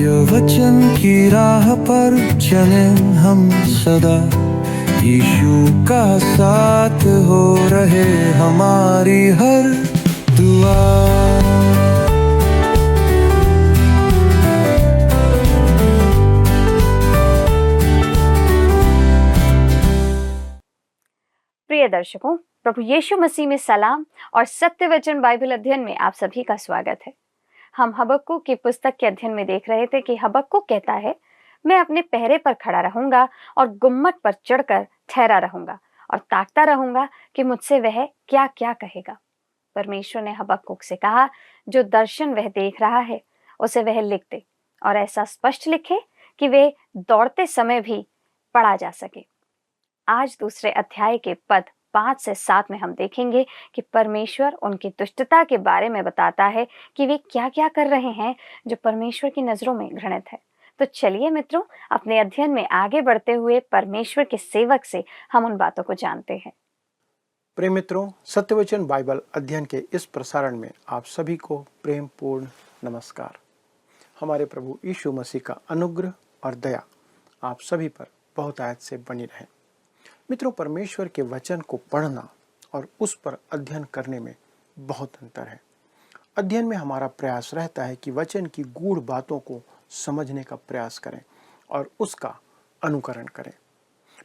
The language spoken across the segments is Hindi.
सत्य वचन की राह पर चले हम सदा, यीशु का साथ हो रहे हमारी हर दुआ। प्रिय दर्शकों, प्रभु यीशु मसीह में सलाम और सत्य वचन बाइबल अध्ययन में आप सभी का स्वागत है। हम हबक्कुक की पुस्तक के अध्ययन में देख रहे थे कि हबक्कुक कहता है, मैं अपने पहरे पर खड़ा रहूंगा और गुम्मट पर चढ़कर ठहरा रहूंगा और ताकता रहूंगा कि मुझसे वह क्या क्या कहेगा। परमेश्वर ने हबक्कुक से कहा, जो दर्शन वह देख रहा है उसे वह लिख दे और ऐसा स्पष्ट लिखे कि वे दौड़ते समय भी पढ़ा जा सके। आज दूसरे अध्याय के पद 5 से 7 में हम देखेंगे कि परमेश्वर उनकी दुष्टता के बारे में बताता है कि वे क्या क्या कर रहे हैं जो परमेश्वर की नजरों में घृणित है। तो चलिए मित्रों, अपने अध्ययन में आगे बढ़ते हुए परमेश्वर के सेवक से हम उन बातों को जानते हैं। प्रिय मित्रों, सत्यवचन बाइबल अध्ययन के इस प्रसारण में आप सभी को प्रेम पूर्ण नमस्कार। हमारे प्रभु यीशु मसीह का अनुग्रह और दया आप सभी पर बहुत आयत से बनी रहे। मित्रों, परमेश्वर के वचन को पढ़ना और उस पर अध्ययन करने में बहुत अंतर है। अध्ययन में हमारा प्रयास रहता है कि वचन की गूढ़ बातों को समझने का प्रयास करें और उसका अनुकरण करें।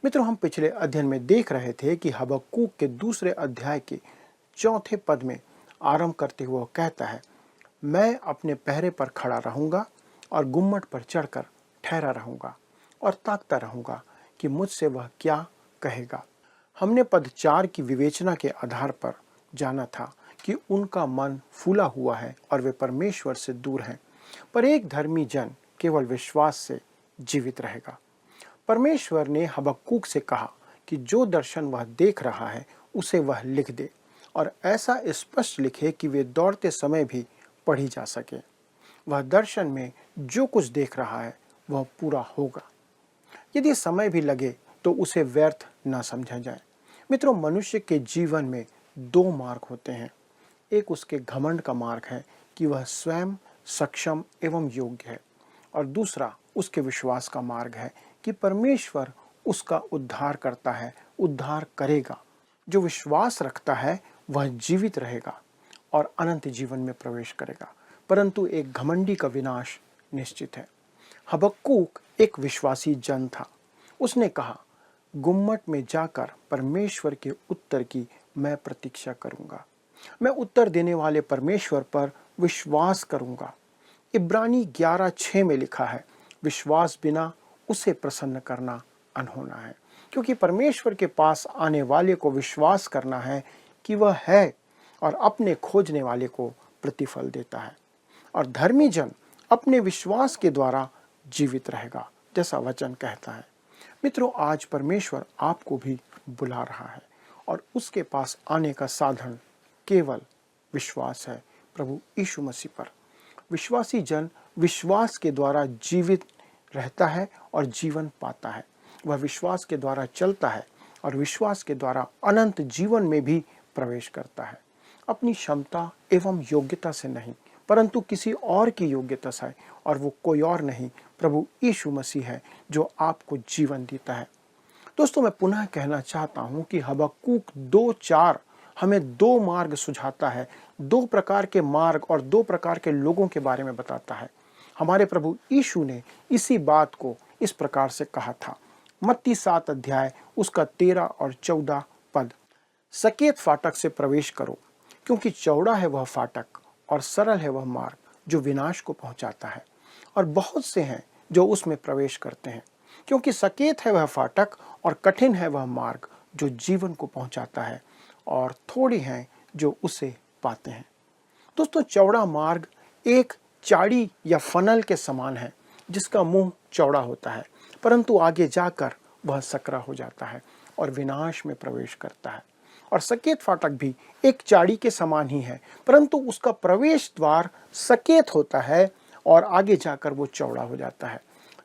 मित्रों, हम पिछले अध्ययन में देख रहे थे कि हबक्कुक के दूसरे अध्याय के 4 पद में आरंभ करते हुए कहता है, मैं अपने पहरे पर खड़ा रहूंगा और गुम्मट पर चढ़कर ठहरा रहूंगा और ताकता रहूंगा कि मुझसे वह क्या कहेगा। हमने पद 4 की विवेचना के आधार पर जाना था कि उनका मन फूला हुआ है और वे परमेश्वर से दूर हैं, पर एक धर्मी जन केवल विश्वास से जीवित रहेगा। परमेश्वर ने हबक्कुक से कहा कि जो दर्शन वह देख रहा है उसे वह लिख दे और ऐसा स्पष्ट लिखे कि वे दौड़ते समय भी पढ़ी जा सके। वह दर्शन में जो कुछ देख रहा है वह पूरा होगा, यदि समय भी लगे तो उसे व्यर्थ न समझा जाए। मित्रों, मनुष्य के जीवन में 2 मार्ग होते हैं। एक उसके घमंड का मार्ग है कि वह स्वयं सक्षम एवं योग्य है, और दूसरा उसके विश्वास का मार्ग है कि परमेश्वर उसका उद्धार करता है, उद्धार करेगा। जो विश्वास रखता है वह जीवित रहेगा और अनंत जीवन में प्रवेश करेगा, परंतु एक घमंडी का विनाश निश्चित है। हबक्कुक एक विश्वासी जन था। उसने कहा, गुम्मट में जाकर परमेश्वर के उत्तर की मैं प्रतीक्षा करूंगा। मैं उत्तर देने वाले परमेश्वर पर विश्वास करूंगा। इब्रानी 11:6 में लिखा है, विश्वास बिना उसे प्रसन्न करना अनहोना है, क्योंकि परमेश्वर के पास आने वाले को विश्वास करना है कि वह है और अपने खोजने वाले को प्रतिफल देता है, और धर्मी जन अपने विश्वास के द्वारा जीवित रहेगा, जैसा वचन कहता है। मित्रों, आज परमेश्वर आपको भी बुला रहा है और उसके पास आने का साधन केवल विश्वास है, प्रभु यीशु मसीह पर। विश्वासी जन विश्वास के द्वारा जीवित रहता है और जीवन पाता है। वह विश्वास के द्वारा चलता है और विश्वास के द्वारा अनंत जीवन में भी प्रवेश करता है। अपनी क्षमता एवं योग्यता से नहीं, परंतु किसी और की योग्यता से, और वो कोई और नहीं, प्रभु यीशु मसीह है जो आपको जीवन देता है। दोस्तों, मैं पुनः कहना चाहता हूं कि हबक्कुक 2:4 हमें 2 मार्ग सुझाता है, 2 प्रकार के मार्ग और 2 प्रकार के लोगों के बारे में बताता है। हमारे प्रभु यीशु ने इसी बात को इस प्रकार से कहा था। मत्ती 7 अध्याय उसका 13 और 14 पद, सकेत फाटक से प्रवेश करो, क्योंकि चौड़ा है वह फाटक और सरल है वह मार्ग जो विनाश को पहुंचाता है, और बहुत से हैं जो उसमें प्रवेश करते हैं। क्योंकि सकेत है वह फाटक और कठिन है वह मार्ग जो जीवन को पहुंचाता है, और थोड़ी हैं जो उसे पाते हैं। दोस्तों, चौड़ा मार्ग एक चाड़ी या फनल के समान है, जिसका मुंह चौड़ा होता है, परंतु आगे जाकर वह सकरा हो जाता है और विनाश में प्रवेश करता है। और सकेत फाटक भी एक चाड़ी के समान ही है, परंतु उसका प्रवेश द्वार सकेत होता है और आगे जाकर वो चौड़ा हो जाता है।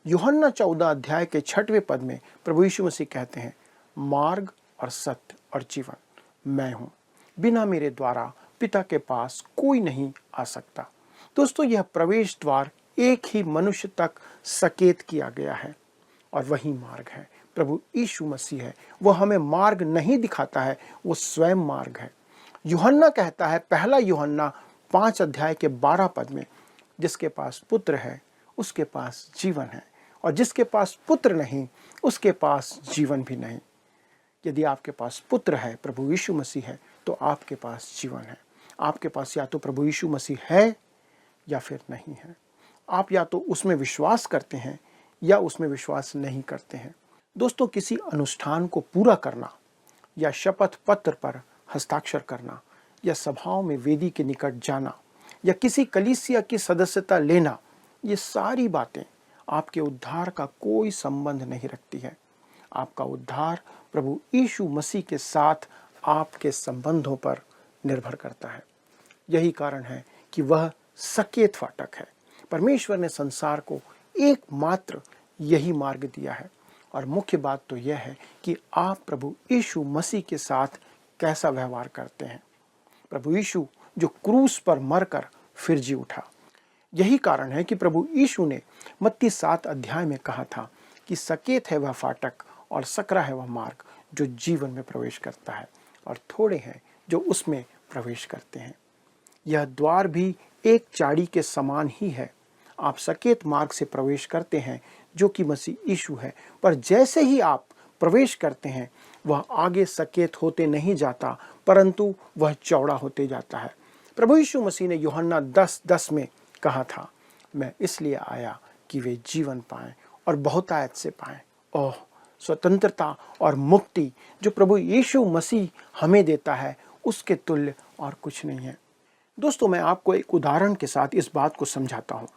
यूहन्ना 14 अध्याय के 6वें पद में प्रभु यीशु मसीह कहते हैं, मार्ग और सत्य और जीवन मैं हूं, बिना मेरे द्वारा पिता के पास कोई नहीं आ सकता। दोस्तों, यह प्रवेश द्वार एक ही मनुष्य तक सकेत किया गया है और वही मार्ग है। प्रभु यीशु मसीह है। वो हमें मार्ग नहीं दिखाता है, वो स्वयं मार्ग है। यूहन्ना कहता है, पहला यूहन्ना 5 अध्याय के 12 पद में, जिसके पास पुत्र है उसके पास जीवन है, और जिसके पास पुत्र नहीं उसके पास जीवन भी नहीं। यदि आपके पास पुत्र है, प्रभु यीशु मसीह है, तो आपके पास जीवन है। आपके पास या तो प्रभु यीशु मसीह है या फिर नहीं है। आप या तो उसमें विश्वास करते हैं या उसमें विश्वास नहीं करते हैं। दोस्तों, किसी अनुष्ठान को पूरा करना या शपथ पत्र पर हस्ताक्षर करना या सभाओं में वेदी के निकट जाना या किसी कलीसिया की सदस्यता लेना, ये सारी बातें आपके उद्धार का कोई संबंध नहीं रखती है। आपका उद्धार प्रभु यीशु मसीह के साथ आपके संबंधों पर निर्भर करता है। यही कारण है कि वह सकेत फाटक है। परमेश्वर ने संसार को एकमात्र यही मार्ग दिया है, और मुख्य बात तो यह है कि आप प्रभु यीशु मसीह के साथ कैसा व्यवहार करते हैं। प्रभु यीशु जो क्रूस पर मरकर फिर जी उठा। यही कारण है कि प्रभु यीशु ने मत्ती 7 अध्याय में कहा था कि सकेत है वह फाटक और सकरा है वह मार्ग जो जीवन में प्रवेश करता है, और थोड़े हैं जो उसमें प्रवेश करते हैं। यह द्वार भी एक चाड़ी के समान ही है। आप सकेत मार्ग से प्रवेश करते हैं जो कि मसीह यीशु है, पर जैसे ही आप प्रवेश करते हैं वह आगे सकेत होते नहीं जाता, परंतु वह चौड़ा होते जाता है। प्रभु यीशु मसीह ने यूहन्ना 10:10 में कहा था, मैं इसलिए आया कि वे जीवन पाएं और बहुतायत से पाएं। ओह, स्वतंत्रता और मुक्ति जो प्रभु यीशु मसीह हमें देता है, उसके तुल्य और कुछ नहीं है। दोस्तों, मैं आपको एक उदाहरण के साथ इस बात को समझाता हूँ।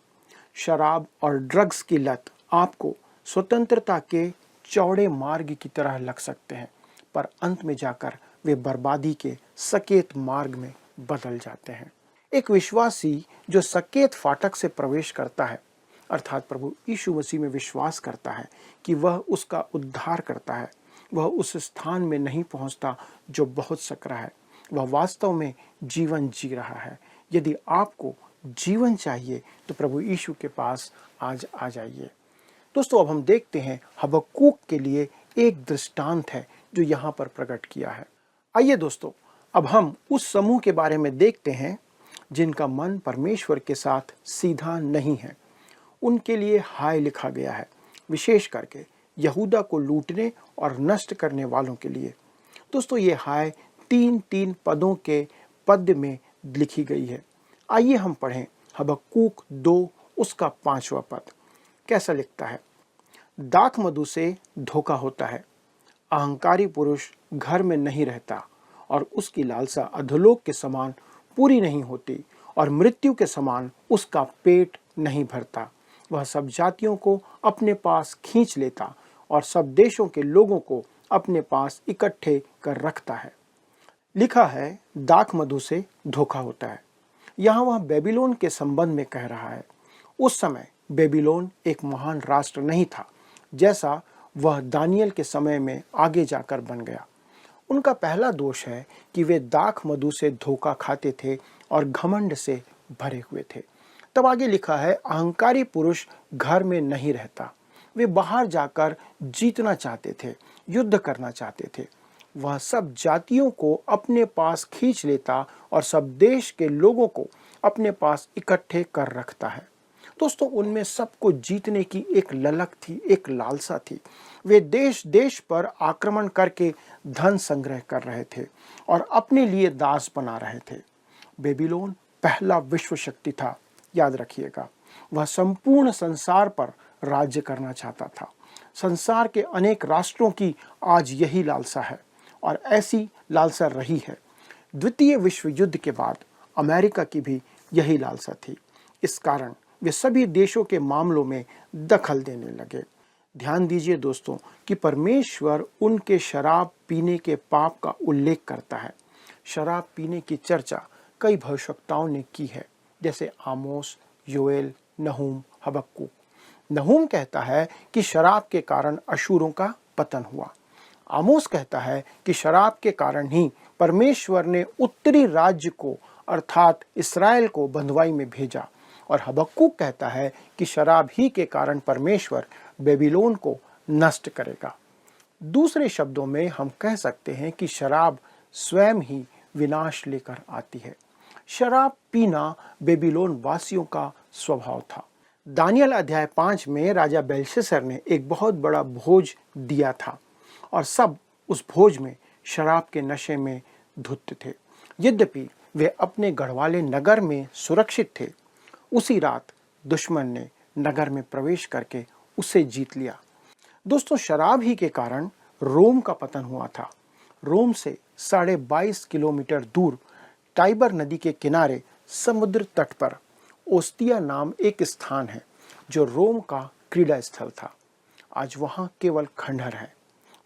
शराब और ड्रग्स की लत आपको स्वतंत्रता के चौड़े मार्ग की तरह लग सकते हैं, पर अंत में जाकर वे बर्बादी के सकेत मार्ग में बदल जाते हैं। एक विश्वासी जो सकेत फाटक से प्रवेश करता है, अर्थात प्रभु यीशु मसीह में विश्वास करता है कि वह उसका उद्धार करता है, वह उस स्थान में नहीं पहुंचता जो बहुत सकरा है। वह वास्तव में जीवन जी रहा है। यदि आपको जीवन चाहिए तो प्रभु यीशु के पास आज आ जाइए। दोस्तों, अब हम देखते हैं हबक्कूक के लिए एक दृष्टांत है जो यहाँ पर प्रकट किया है। आइए दोस्तों, अब हम उस समूह के बारे में देखते हैं जिनका मन परमेश्वर के साथ सीधा नहीं है। उनके लिए हाय लिखा गया है, विशेष करके यहूदा को लूटने और नष्ट करने वालों के लिए। दोस्तों, ये हाय 3-3 पदों के पद्य में लिखी गई है। आइए हम पढ़ें हबक्कूक 2 उसका 5वां पद। कैसा लिखता है? दाख मधु से धोखा होता है, अहंकारी पुरुष घर में नहीं रहता, और उसकी लालसा अधोलोक के समान पूरी नहीं होती, और मृत्यु के समान उसका पेट नहीं भरता। वह सब जातियों को अपने पास खींच लेता और सब देशों के लोगों को अपने पास इकट्ठे कर रखता है। लिखा है दाख मधु से धोखा होता है। यहाँ वह बेबीलोन के संबंध में कह रहा है। उस समय बेबीलोन एक महान राष्ट्र नहीं था, जैसा वह दानियल के समय में आगे जाकर बन गया। उनका पहला दोष है कि वे दाख मधु से धोखा खाते थे और घमंड से भरे हुए थे। तब आगे लिखा है अहंकारी पुरुष घर में नहीं रहता। वे बाहर जाकर जीतना चाहते थे, युद्ध करना चाहते थे। वह सब जातियों को अपने पास खींच लेता और सब देश के लोगों को अपने पास इकट्ठे कर रखता है। दोस्तों, उनमें सबको जीतने की एक ललक थी, एक लालसा थी। वे देश देश पर आक्रमण करके धन संग्रह कर रहे थे और अपने लिए दास बना रहे थे। बेबीलोन पहला विश्व शक्ति था, याद रखिएगा। वह संपूर्ण संसार पर राज्य करना चाहता था। संसार के अनेक राष्ट्रों की आज यही लालसा है और ऐसी लालसा रही है। द्वितीय विश्व युद्ध के बाद अमेरिका की भी यही लालसा थी। इस कारण वे सभी देशों के मामलों में दखल देने लगे। ध्यान दीजिए दोस्तों कि परमेश्वर उनके शराब पीने के पाप का उल्लेख करता है। शराब पीने की चर्चा कई भविष्यवक्ताओं ने की है, जैसे आमोस, योएल, नहूम, हबक्कूक। नहूम कहता है कि शराब के कारण अशूरों का पतन हुआ। आमोस कहता है कि शराब के कारण ही परमेश्वर ने उत्तरी राज्य को अर्थात इस्राएल को बंधुआई में भेजा और हबक्कुक कहता है कि शराब ही के कारण परमेश्वर बेबीलोन को नष्ट करेगा। दूसरे शब्दों में हम कह सकते हैं कि शराब स्वयं ही विनाश लेकर आती है। शराब पीना बेबीलोन वासियों का स्वभाव था। दानियल अध्याय 5 में राजा बेलशस्सर ने एक बहुत बड़ा भोज दिया था और सब उस भोज में शराब के नशे में धुत थे। यद्यपि वे अपने गढ़वाले नगर में सुरक्षित थे, उसी रात दुश्मन ने नगर में प्रवेश करके उसे जीत लिया। दोस्तों, शराब ही के कारण रोम का पतन हुआ था। रोम से 22.5 किलोमीटर दूर टाइबर नदी के किनारे समुद्र तट पर ओस्तिया नाम एक स्थान है जो रोम का क्रीड़ा स्थल था। आज वहाँ केवल खंडहर है।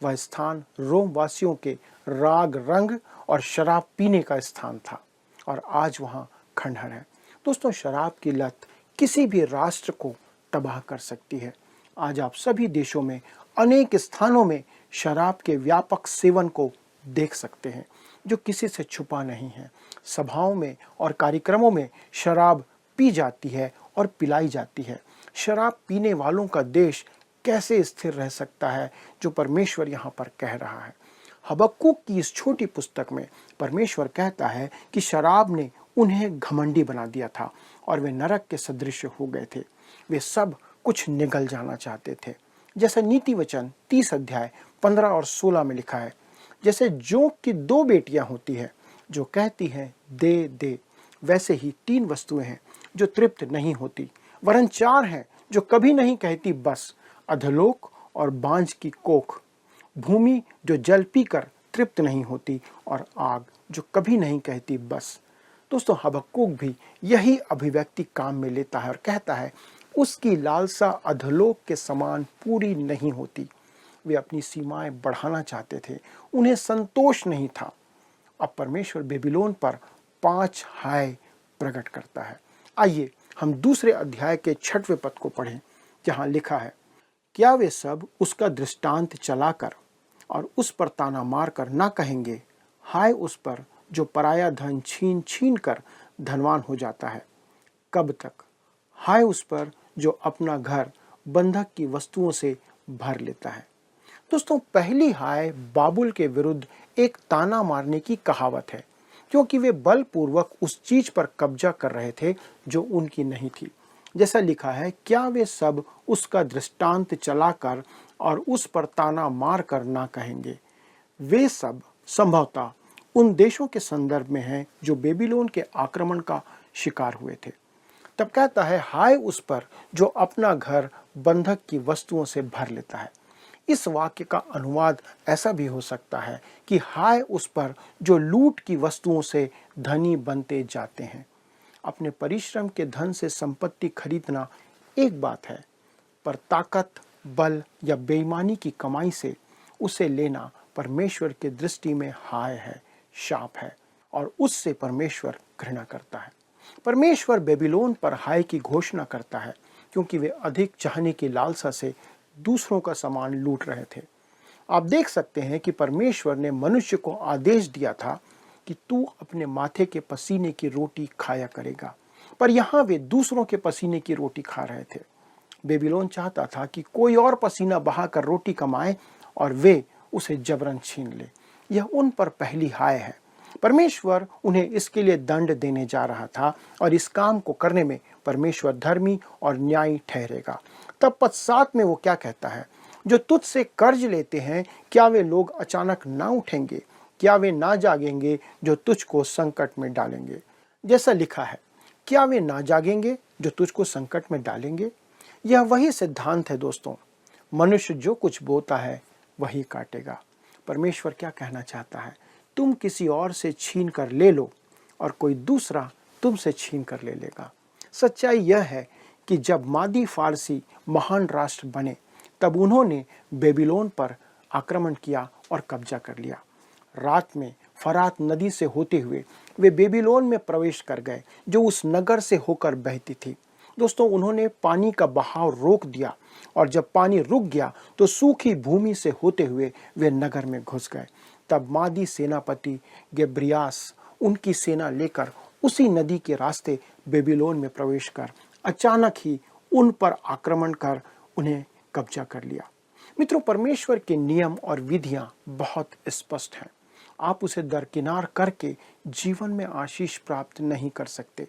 वह स्थान रोम वासियों के राग रंग और शराब पीने का स्थान था और आज वहाँ खंडहर है। दोस्तों, शराब की लत किसी भी राष्ट्र को तबाह कर सकती है। आज आप सभी देशों में अनेक स्थानों में शराब के व्यापक सेवन को देख सकते हैं जो किसी से छुपा नहीं है। सभाओं में और कार्यक्रमों में शराब पी जाती है और पिलाई जाती है। शराब पीने वालों का देश कैसे स्थिर रह सकता है जो परमेश्वर यहाँ पर कह रहा है। हबक्कुक की इस छोटी पुस्तक में परमेश्वर कहता है कि शराब ने उन्हें घमंडी बना दिया था और वे नरक के सदृश हो गए थे। वे सब कुछ निगल जाना चाहते थे। जैसे नीति वचन 30 अध्याय 15 और 16 में लिखा है, जैसे जोंक की 2 बेटियां होती है जो कहती हैं दे दे, वैसे ही 3 वस्तुएं हैं जो तृप्त नहीं होती, वरन 4 हैं जो कभी नहीं कहती बस, अधोलोक और बांझ की कोख, भूमि जो जल पीकर तृप्त नहीं होती और आग जो कभी नहीं कहती बस। दोस्तों, हबक्कुक भी यही अभिव्यक्ति काम में लेता है और कहता है उसकी लालसा अधोलोक के समान पूरी नहीं होती। वे अपनी सीमाएं बढ़ाना चाहते थे, उन्हें संतोष नहीं था। अब परमेश्वर बेबीलोन पर 5 हाय प्रकट करता है। आइए हम दूसरे अध्याय के 6वें पद को पढ़ें, जहां लिखा है, क्या वे सब उसका दृष्टांत चलाकर और उस पर ताना मारकर ना कहेंगे, हाय उस पर जो पराया धन छीन छीन कर धनवान हो जाता है। कब तक? हाय उस पर जो अपना घर बंधक की वस्तुओं से भर लेता है। दोस्तों, पहली हाय बाबुल के विरुद्ध एक ताना मारने की कहावत है, क्योंकि वे बलपूर्वक उस चीज पर कब्जा कर रहे थे जो उनकी नहीं थी। जैसा लिखा है, क्या वे सब उसका दृष्टांत चलाकर और उस पर ताना मार कर ना कहेंगे। वे सब संभवतः उन देशों के संदर्भ में हैं जो बेबीलोन के आक्रमण का शिकार हुए थे। तब कहता है, हाय उस पर जो अपना घर बंधक की वस्तुओं से भर लेता है। इस वाक्य का अनुवाद ऐसा भी हो सकता है कि हाय उस पर जो लूट की वस्तुओं से धनी बनते जाते हैं। अपने परिश्रम के धन से संपत्ति खरीदना एक बात है, पर ताकत, बल या बेईमानी की कमाई से उसे लेना परमेश्वर के दृष्टि में हाय है, शाप है और उससे परमेश्वर घृणा करता है। परमेश्वर बेबीलोन पर हाय की घोषणा करता है क्योंकि वे अधिक चाहने की लालसा से दूसरों का सामान लूट रहे थे। आप देख सकते हैं कि परमेश्वर ने मनुष्य को आदेश दिया था कि तू अपने माथे के पसीने की रोटी खाया करेगा, पर यहाँ वे दूसरों के पसीने की रोटी खा रहे थे। बेबीलोन चाहता था कि कोई और पसीना बहाकर रोटी कमाए और वे उसे जबरन छीन ले। यह उन पर पहली हाय है। परमेश्वर उन्हें इसके लिए दंड देने जा रहा था और इस काम को करने में परमेश्वर धर्मी और न्यायी ठहरेगा। तब पद 7 में वो क्या कहता है, जो तुझसे कर्ज लेते हैं, क्या वे लोग अचानक ना उठेंगे, क्या वे ना जागेंगे जो तुझको संकट में डालेंगे। जैसा लिखा है, क्या वे ना जागेंगे जो तुझको संकट में डालेंगे। यह वही सिद्धांत है दोस्तों, मनुष्य जो कुछ बोता है वही काटेगा। परमेश्वर क्या कहना चाहता है, तुम किसी और से छीन कर ले लो और कोई दूसरा तुमसे छीन कर ले लेगा। सच्चाई यह है कि जब मादी फारसी महान राष्ट्र बने तब उन्होंने बेबीलोन पर आक्रमण किया और कब्जा कर लिया। रात में फरात नदी से होते हुए वे बेबीलोन में प्रवेश कर गए जो उस नगर से होकर बहती थी। दोस्तों, उन्होंने पानी का बहाव रोक दिया और जब पानी रुक गया तो सूखी भूमि से होते हुए वे नगर में घुस गए। तब मादी सेनापति गेब्रियास उनकी सेना लेकर उसी नदी के रास्ते बेबीलोन में प्रवेश कर अचानक ही उन पर आक्रमण कर उन्हें कब्जा कर लिया। मित्रों, परमेश्वर के नियम और विधियां बहुत स्पष्ट हैं। आप उसे दरकिनार करके जीवन में आशीष प्राप्त नहीं कर सकते।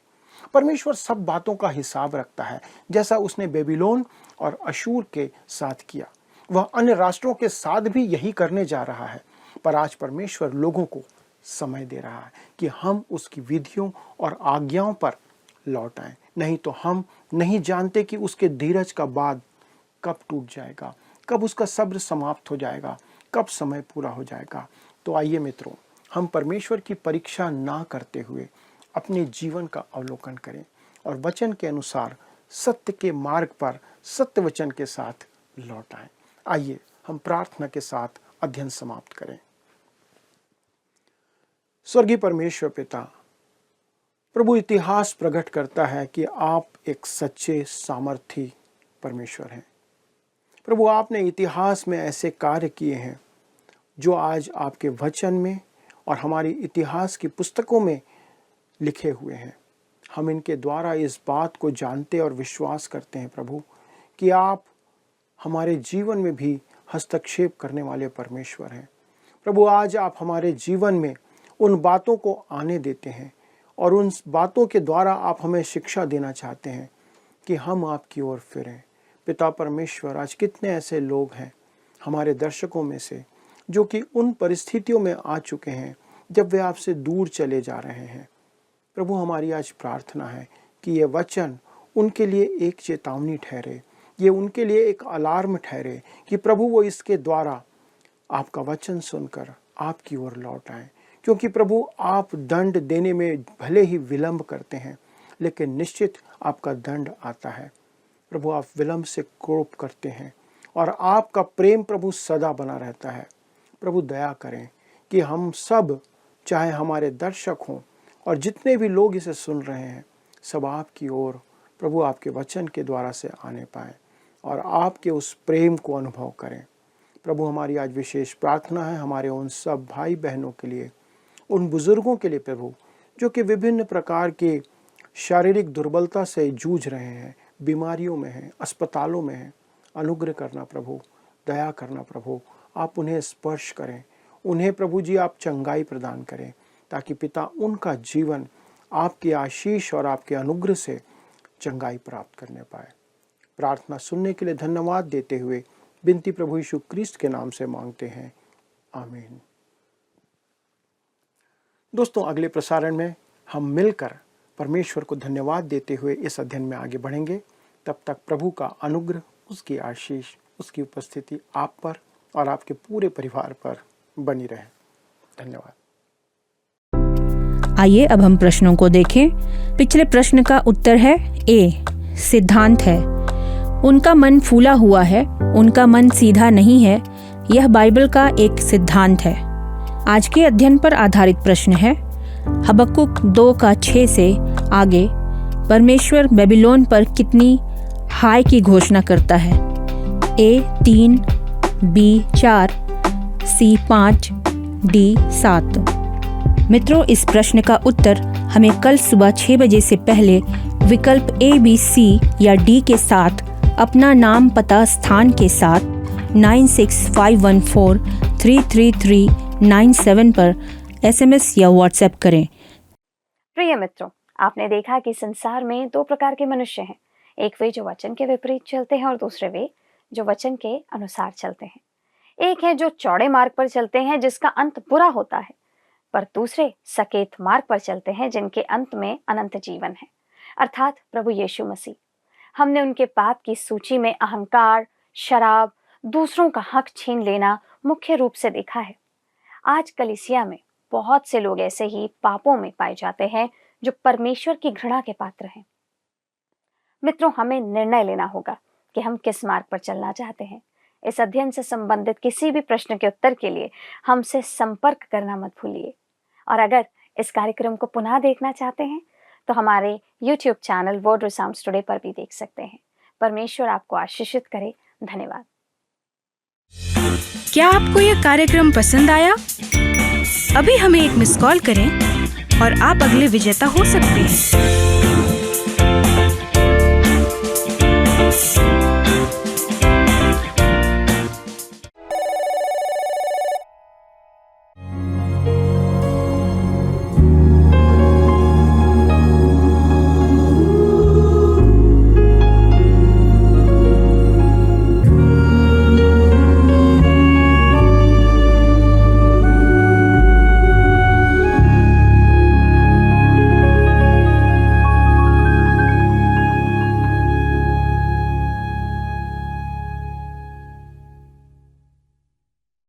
परमेश्वर सब बातों का हिसाब रखता है, जैसा उसने बेबीलोन और अशूर के साथ किया। वह अन्य राष्ट्रों के साथ भी यही करने जा रहा है। पर आज परमेश्वर लोगों को समय दे रहा है कि हम उसकी विधियों और आज्ञाओं पर लौट आएं। नहीं तो हम नहीं जानते कि उसके धीरज का बांध कब टूट जाएगा, कब उसका सब्र समाप्त हो जाएगा, कब समय पूरा हो जाएगा। तो आइए मित्रों, हम परमेश्वर की परीक्षा ना करते हुए अपने जीवन का अवलोकन करें और वचन के अनुसार सत्य के मार्ग पर सत्य वचन के साथ लौट आएं। आइए हम प्रार्थना के साथ अध्ययन समाप्त करें। स्वर्गीय परमेश्वर पिता, प्रभु, इतिहास प्रकट करता है कि आप एक सच्चे सामर्थी परमेश्वर हैं। प्रभु, आपने इतिहास में ऐसे कार्य किए हैं जो आज आपके वचन में और हमारी इतिहास की पुस्तकों में लिखे हुए हैं। हम इनके द्वारा इस बात को जानते और विश्वास करते हैं प्रभु कि आप हमारे जीवन में भी हस्तक्षेप करने वाले परमेश्वर हैं। प्रभु, आज आप हमारे जीवन में उन बातों को आने देते हैं और उन बातों के द्वारा आप हमें शिक्षा देना चाहते हैं कि हम आपकी ओर फिरें। पिता परमेश्वर, आज कितने ऐसे लोग हैं हमारे दर्शकों में से जो कि उन परिस्थितियों में आ चुके हैं जब वे आपसे दूर चले जा रहे हैं। प्रभु, हमारी आज प्रार्थना है कि ये वचन उनके लिए एक चेतावनी ठहरे, ये उनके लिए एक अलार्म ठहरे कि प्रभु वो इसके द्वारा आपका वचन सुनकर आपकी ओर लौट आएं। क्योंकि प्रभु, आप दंड देने में भले ही विलंब करते हैं, लेकिन निश्चित आपका दंड आता है। प्रभु, आप विलंब से कोप करते हैं और आपका प्रेम प्रभु सदा बना रहता है। प्रभु, दया करें कि हम सब, चाहे हमारे दर्शक हों और जितने भी लोग इसे सुन रहे हैं, सब आपकी ओर प्रभु आपके वचन के द्वारा से आने पाएं और आपके उस प्रेम को अनुभव करें। प्रभु, हमारी आज विशेष प्रार्थना है हमारे उन सब भाई बहनों के लिए, उन बुजुर्गों के लिए प्रभु, जो कि विभिन्न प्रकार के शारीरिक दुर्बलता से जूझ रहे हैं, बीमारियों में हैं, अस्पतालों में हैं। अनुग्रह करना प्रभु, दया करना प्रभु, आप उन्हें स्पर्श करें, उन्हें प्रभु जी आप चंगाई प्रदान करें, ताकि पिता उनका जीवन आपकी आशीष और आपके अनुग्रह से चंगाई प्राप्त करने पाए। प्रार्थना सुनने के लिए धन्यवाद देते हुए विनती प्रभु यीशु क्रिस्त के नाम से मांगते हैं, आमीन। दोस्तों, अगले प्रसारण में हम मिलकर परमेश्वर को धन्यवाद देते हुए इस अध्ययन में आगे बढ़ेंगे। तब तक प्रभु का अनुग्रह, उसकी आशीष, उसकी उपस्थिति आप पर और आपके पूरे परिवार पर बनी रहे। धन्यवाद। आइए अब हम प्रश्नों को देखें। पिछले प्रश्न का उत्तर है ए, सिद्धांत है। उनका मन फूला हुआ है, उनका मन सीधा नहीं है, यह बाइबल का एक सिद्धांत है। आज के अध्ययन पर आधारित प्रश्न है, हबक्कुक 2:6 से आगे परमेश्वर बेबीलोन पर कितनी हाय की घोषणा करता है? ए 3, बी 4, सी 5, डी 7। मित्रों, इस प्रश्न का उत्तर हमें कल सुबह 6 बजे से पहले विकल्प ए, बी, सी या डी के साथ अपना नाम, पता, स्थान के साथ 9651433397 पर SMS या WhatsApp करें। प्रिय मित्रों, आपने देखा कि संसार में दो प्रकार के मनुष्य हैं। एक वे जो वचन के विपरीत चलते हैं और दूसरे वे जो वचन के अनुसार चलते हैं। एक है जो चौड़े मार्ग पर चलते हैं जिसका अंत बुरा होता है, पर दूसरे सकेत मार्ग पर चलते हैं जिनके अंत में अनंत जीवन है, अर्थात प्रभु यीशु मसीह। हमने उनके पाप की सूची में अहंकार, शराब, दूसरों का हक छीन लेना मुख्य रूप से देखा है। आज कलीसिया में बहुत से लोग ऐसे ही पापों में पाए जाते हैं जो परमेश्वर की घृणा के पात्र हैं। मित्रों, हमें निर्णय लेना होगा कि हम किस मार्ग पर चलना चाहते हैं। इस अध्ययन से संबंधित किसी भी प्रश्न के उत्तर के लिए हमसे संपर्क करना मत भूलिए। और अगर इस कार्यक्रम को पुनः देखना चाहते हैं तो हमारे YouTube चैनल वर्ड रिसाउंड्स टुडे पर भी देख सकते हैं। परमेश्वर आपको आशीषित करे। धन्यवाद। क्या आपको यह कार्यक्रम पसंद आया? अभी हमें एक मिस कॉल करें और आप अगले विजेता हो सकते हैं।